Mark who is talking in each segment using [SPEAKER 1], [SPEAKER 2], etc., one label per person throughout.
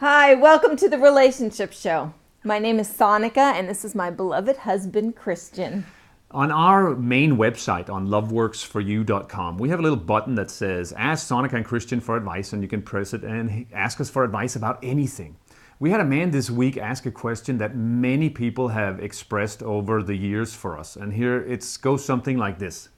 [SPEAKER 1] Hi, welcome to the Relationship Show. My name is Sonica, and this is my beloved husband, Christian.
[SPEAKER 2] On our main website on loveworksforyou.com, we have a little button that says Ask Sonica and Christian for advice, and you can press it and ask us for advice about anything. We had a man this week ask a question that many people have expressed over the years for us, and here it goes something like this.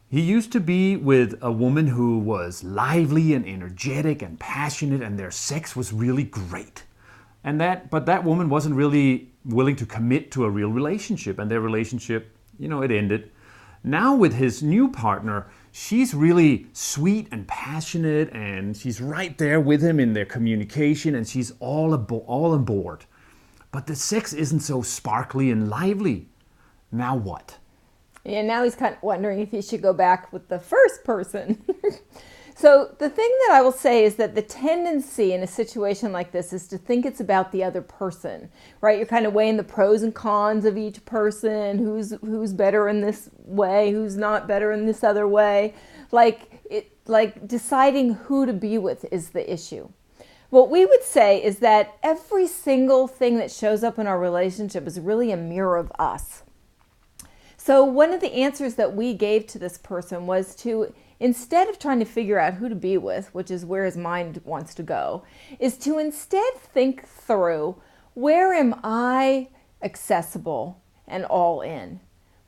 [SPEAKER 2] He used to be with a woman who was lively and energetic and passionate, and their sex was really great. But that woman wasn't really willing to commit to a real relationship, and their relationship, it ended. Now with his new partner, she's really sweet and passionate, and she's right there with him in their communication, and she's all on board. But the sex isn't so sparkly and lively. Now what?
[SPEAKER 1] Yeah, now he's kind of wondering if he should go back with the first person. So the thing that I will say is that the tendency in a situation like this is to think it's about the other person, right? You're kind of weighing the pros and cons of each person, who's better in this way, who's not better in this other way. Like deciding who to be with is the issue. What we would say is that every single thing that shows up in our relationship is really a mirror of us. So one of the answers that we gave to this person was to, instead of trying to figure out who to be with, which is where his mind wants to go, is to instead think through, where am I accessible and all in?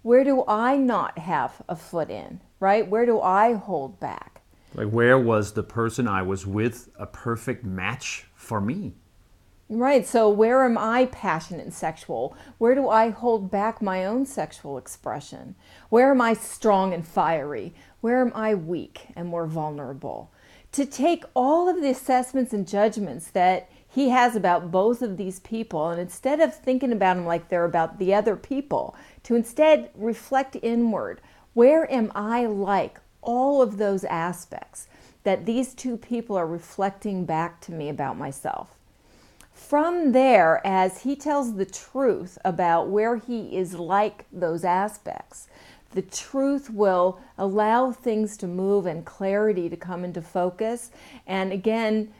[SPEAKER 1] Where do I not have a foot in, right? Where do I hold back?
[SPEAKER 2] Like, where was the person I was with a perfect match for me?
[SPEAKER 1] Right, so where am I passionate and sexual? Where do I hold back my own sexual expression? Where am I strong and fiery? Where am I weak and more vulnerable? To take all of the assessments and judgments that he has about both of these people, and instead of thinking about them like they're about the other people, to instead reflect inward. Where am I like all of those aspects that these two people are reflecting back to me about myself? From there, as he tells the truth about where he is like those aspects, the truth will allow things to move and clarity to come into focus. And again,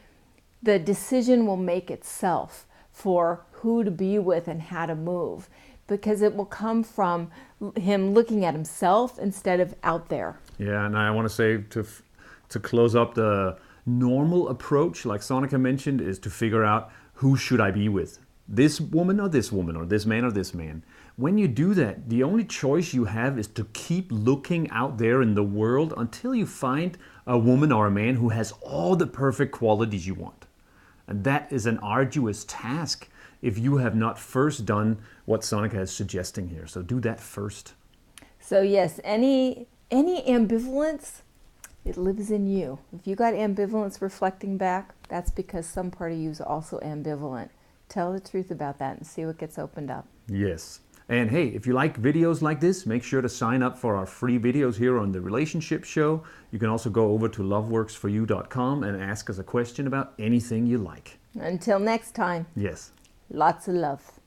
[SPEAKER 1] the decision will make itself for who to be with and how to move, because it will come from him looking at himself instead of out there.
[SPEAKER 2] Yeah, and I want to say to close up, the normal approach, like Sonica mentioned, is to figure out, who should I be with? This woman or this woman, or this man or this man? When you do that, the only choice you have is to keep looking out there in the world until you find a woman or a man who has all the perfect qualities you want. And that is an arduous task if you have not first done what Sonica is suggesting here. So do that first.
[SPEAKER 1] So yes, any ambivalence, it lives in you. If you got ambivalence reflecting back, that's because some part of you is also ambivalent. Tell the truth about that and see what gets opened up.
[SPEAKER 2] Yes. And hey, if you like videos like this, make sure to sign up for our free videos here on the Relationship Show. You can also go over to loveworksforyou.com and ask us a question about anything you like.
[SPEAKER 1] Until next time.
[SPEAKER 2] Yes.
[SPEAKER 1] Lots of love.